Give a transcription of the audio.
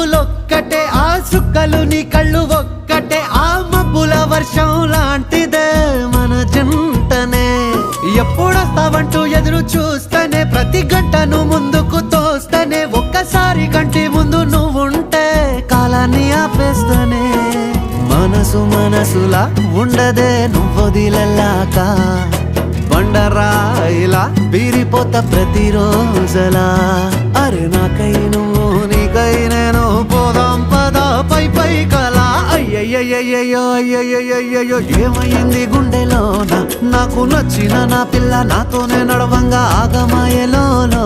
మబ్బులొక్కటే ఆ సుక్కలు నీ కళ్ళు ఒక్కటే ఆ మబ్బుల వర్షం లాంటిదే మన జంటనే ఎప్పుడొస్తావంటూ ఎదురు చూస్తేనే ప్రతి గంటను ముందుకు తోస్తేనే ఒక్కసారి కంటి ముందు నువ్వుంటే కాలాన్ని ఆపేస్తేనే మనసులా ఉండదే నువ్వొదిలెల్లాక బండరాయిలా బీరిపోత ప్రతిరోజలా అరే నాకై నువ్వు నీకై నేను పోదాం పద పై కలా అయ్యయ్యయ్యో అయ్యయ్యయ్యో ఏమైంది గుండెలోన నాకు నచ్చిన నా పిల్ల నాతోనే నడవంగా ఆగమాయలోనా